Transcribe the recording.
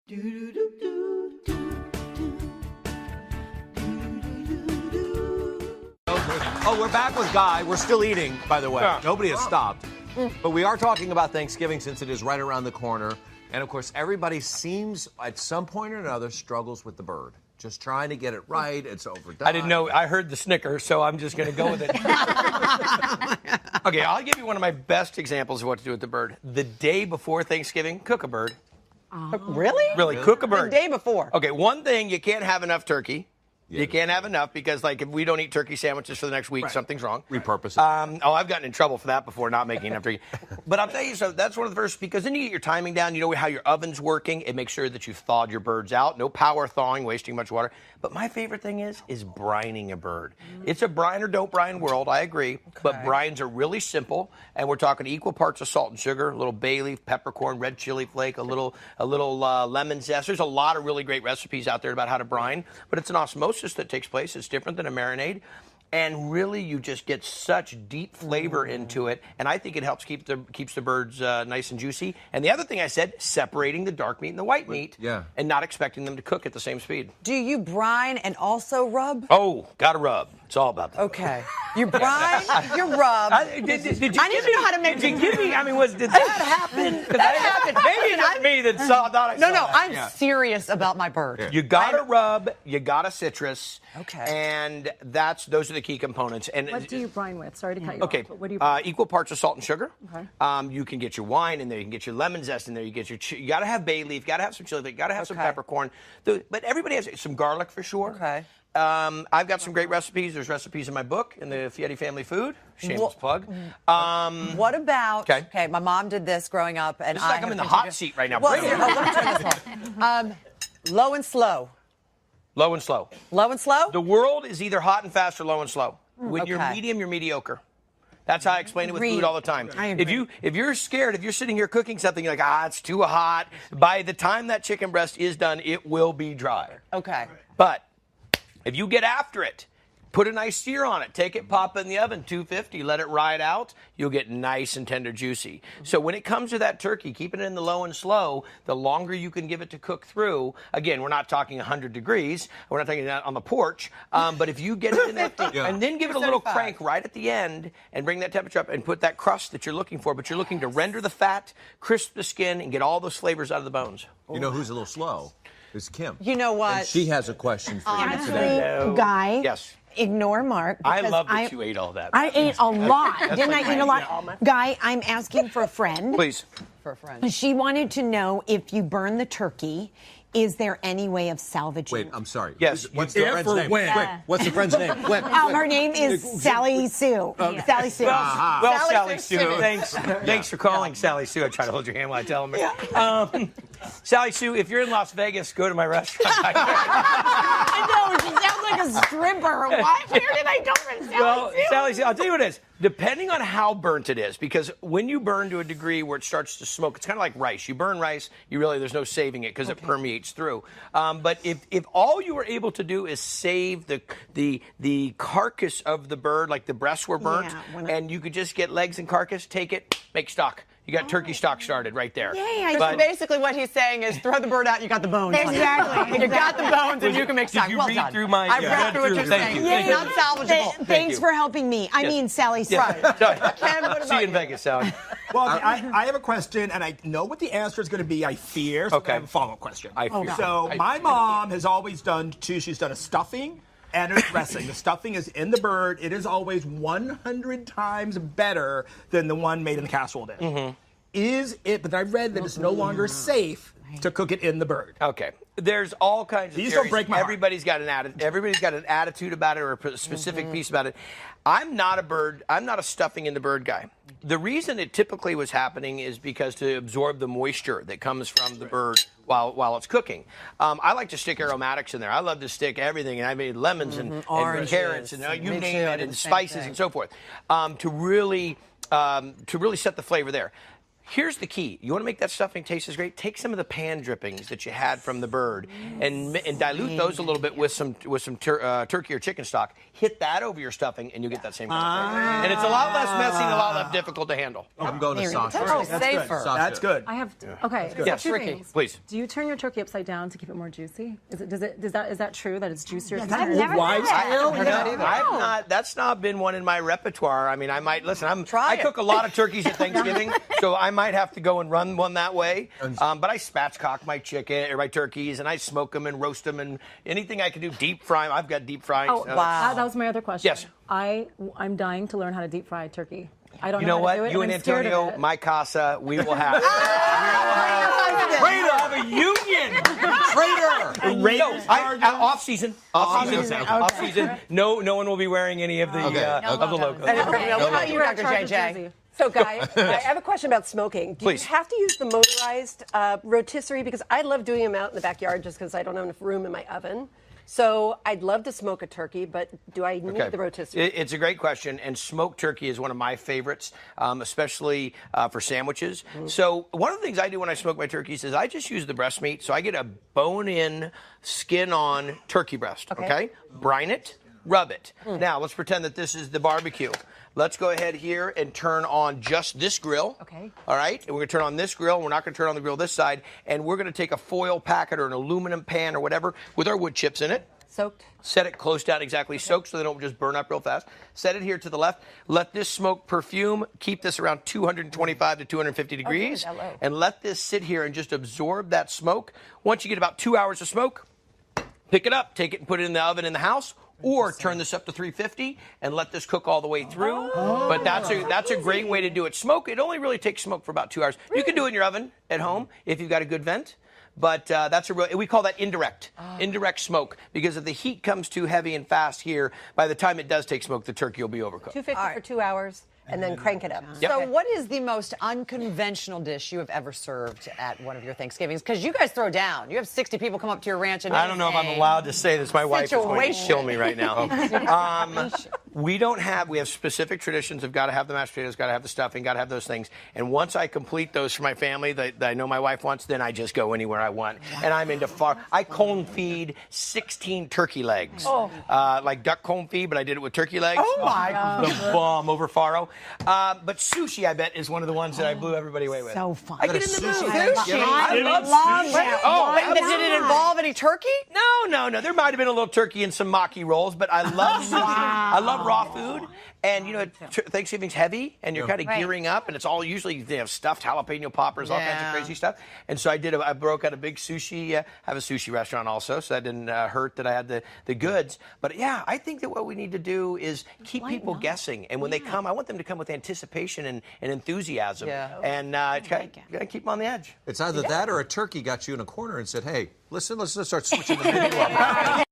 Oh, we're back with Guy. We're still eating, by the way. Yeah. Nobody has stopped. But we are talking about Thanksgiving since it is right around the corner. And, of course, everybody seems, at some point or another, struggles with the bird. Just trying to get it right. It's overdone. I didn't know. I heard the snicker, so I'm just going to go with it. Okay, I'll give you one of my best examples of what to do with the bird. The day before Thanksgiving, cook a bird. Really? Really, cook a bird. The day before. Okay, one thing, you can't have enough turkey. Yeah. You can't have enough because, like, if we don't eat turkey sandwiches for the next week, something's wrong. Repurpose it. I've gotten in trouble for that before, not making enough turkey. But I'll tell you, so that's one of the first, because then you get your timing down. You know how your oven's working. It makes sure that you've thawed your birds out. No power thawing, wasting much water. But my favorite thing is brining a bird. It's a brine or don't brine world, I agree. Okay. But brines are really simple, and we're talking equal parts of salt and sugar, a little bay leaf, peppercorn, red chili flake, a little lemon zest. There's a lot of really great recipes out there about how to brine, but it's an osmosis that takes place. It's different than a marinade. And really, you just get such deep flavor into it, and I think it helps keeps the birds nice and juicy. And the other thing I said, separating the dark meat and the white meat, and not expecting them to cook at the same speed. Do you brine and also rub? Oh, gotta rub. It's all about that. Okay. You brine, you rub. I need to know how to make. Did you give me? I mean, did that happen? That happened. Maybe it's just me that saw. Thought I saw. No, I'm serious about my bird. Yeah. You gotta rub. You gotta citrus. Okay. And those are the key components. And what do you brine with? Sorry to cut you off. But what do you equal parts of salt and sugar. Okay. You can get your wine in there. You can get your lemon zest in there. You got to have bay leaf. You got to have some chili. You got to have some peppercorn. But everybody has some garlic for sure. Okay. I've got some great recipes. There's recipes in my book, in the Fieri Family Food. Shameless plug. What about? Okay, my mom did this growing up, and it's like I'm in the hot seat right now. Well, let me turn this on. Low and slow. Low and slow. Low and slow? The world is either hot and fast or low and slow. When you're medium, you're mediocre. That's how I explain it with food all the time. I agree. If you're scared, if you're sitting here cooking something, you're like, it's too hot. By the time that chicken breast is done, it will be dry. Okay. But if you get after it, put a nice sear on it. Take it, pop it in the oven, 250. Let it ride out. You'll get nice and tender, juicy. So when it comes to that turkey, keeping it in the low and slow, the longer you can give it to cook through. Again, we're not talking 100 degrees. We're not talking that on the porch. But if you get it in that and then give it a little crank right at the end and bring that temperature up and put that crust that you're looking for. But you're looking to render the fat, crisp the skin, and get all those flavors out of the bones. You know who's a little slow? It's Kim. You know what? And she has a question for you today. Hello. Guy. Yes. Ignore Mark. I love that you ate all that. I ate a lot. Didn't I eat a lot? Guy, I'm asking for a friend. Please. For a friend. She wanted to know if you burn the turkey, is there any way of salvaging? Wait, I'm sorry. Yes. What's the friend's name? when? Quick. What's the friend's name? Quick. Her name is Sally Sue. Sally Sue. Well, Sally Sue, thanks for calling, Sally Sue. I try to hold your hand while I tell them. Sally Sue, if you're in Las Vegas, go to my restaurant. I know, she sounds like a stripper. Where did I go from Sally Well, Sue? Sally Sue, I'll tell you what it is. Depending on how burnt it is, because when you burn to a degree where it starts to smoke, it's kind of like rice. You burn rice, there's no saving it because it permeates through. But if all you were able to do is save the carcass of the bird, like the breasts were burnt, and you could just get legs and carcass, take it, make stock. You got turkey stock started right there. But basically what he's saying is throw the bird out, you got the bones. Exactly. You got the bones and you can make stock. Did you Well read done. through my... I read through what you're saying. Thank you. Not salvageable. Thanks for helping me. I mean, Sally Sue. Right. Ken, what about See you in Vegas, Sally. Well, I have a question, and I know what the answer is going to be, I fear, so I have a follow-up question. I fear. So my mom has always done two. She's done a stuffing and a dressing. The stuffing is in the bird. It is always 100 times better than the one made in the casserole dish. Mm-hmm. But I read that it's no longer safe to cook it in the bird. Okay. There's all kinds of These theories. don't break my heart. Everybody's got an attitude about it or a specific piece about it. I'm not a stuffing in the bird guy. The reason it typically was happening is because to absorb the moisture that comes from the bird while it's cooking. I like to stick aromatics in there. I love to stick everything, and I made lemons and carrots and you name it, and spices and so forth, to really set the flavor there. Here's the key. You want to make that stuffing taste as great? Take some of the pan drippings that you had from the bird and dilute those a little bit with some turkey or chicken stock. Hit that over your stuffing, and you'll get that same kind of flavor. And it's a lot less messy and a lot less difficult to handle. I'm going to sausage. That's safer. That's good. I have okay. Yes, two Ricky, things. please. Do you turn your turkey upside down to keep it more juicy? Is that true that it's juicier? I've never Wives' done tale? I've not. That's not been one in my repertoire. I mean, I might listen. Try I it. cook a lot of turkeys at Thanksgiving, so I might have to go and run one that way. But I spatchcock my chicken or my turkeys, and I smoke them and roast them, and anything I can do, deep fry 'em. I've got deep frying. Oh, wow. That was my other question. Yes. I'm dying to learn how to deep fry turkey. I don't You know know how to do what? it, You and I'm scared of Antonio, it. my casa, we will have. Traitor! Have a union! Traitor! Off season. Off season. No one will be wearing any of the of the logos. What about you, Dr. JJ? So, Guy, I have a question about smoking. Do Please. you have to use the motorized rotisserie? Because I love doing them out in the backyard just because I don't have enough room in my oven. So I'd love to smoke a turkey, but do I need the rotisserie? It's a great question, and smoked turkey is one of my favorites, especially for sandwiches. So one of the things I do when I smoke my turkeys is I just use the breast meat. So I get a bone-in, skin-on turkey breast, okay? Brine it, rub it. Now, let's pretend that this is the barbecue. Let's go ahead here and turn on just this grill. Okay. All right? And we're going to turn on this grill. We're not going to turn on the grill this side. And we're going to take a foil packet or an aluminum pan or whatever with our wood chips in it. Soaked? Set it close down, exactly soaked, so they don't just burn up real fast. Set it here to the left. Let this smoke perfume. Keep this around 225 to 250 degrees. that low. And let this sit here and just absorb that smoke. Once you get about 2 hours of smoke, pick it up, take it and put it in the oven in the house. Or turn this up to 350 and let this cook all the way through. But that's a great way to do it. Smoke, it only really takes smoke for about 2 hours. You can do it in your oven at home if you've got a good vent. But we call that indirect smoke, because if the heat comes too heavy and fast here, by the time it does take smoke, the turkey will be overcooked. 250 for 2 hours, and then crank it up. So what is the most unconventional dish you have ever served at one of your Thanksgivings? Because you guys throw down. You have 60 people come up to your ranch and I don't know if I'm allowed to say this. My wife is going to kill me right now. We have specific traditions of got to have the mashed potatoes, got to have the stuffing, got to have those things. And once I complete those for my family that I know my wife wants, then I just go anywhere I want. And I'm into I cone feed 16 turkey legs. Like duck cone feed, but I did it with turkey legs. Oh, my God. The bomb over faro. But sushi, I bet, is one of the ones that I blew everybody away with. So fun. I get in the mood. I love that. Oh, Did it involve any turkey? No. There might have been a little turkey and some maki rolls, but I love sushi. I love raw food. And, Thanksgiving's heavy, and you're kind of gearing up, and it's all usually stuffed jalapeno poppers, all kinds of crazy stuff. And so I broke out a big sushi, have a sushi restaurant also, so that didn't hurt that I had the goods. But, yeah, I think that what we need to do is keep people guessing. And when they come, I want them to come with anticipation and enthusiasm. Yeah. And keep them on the edge. It's either that or a turkey got you in a corner and said, hey, listen, let's start switching the menu up.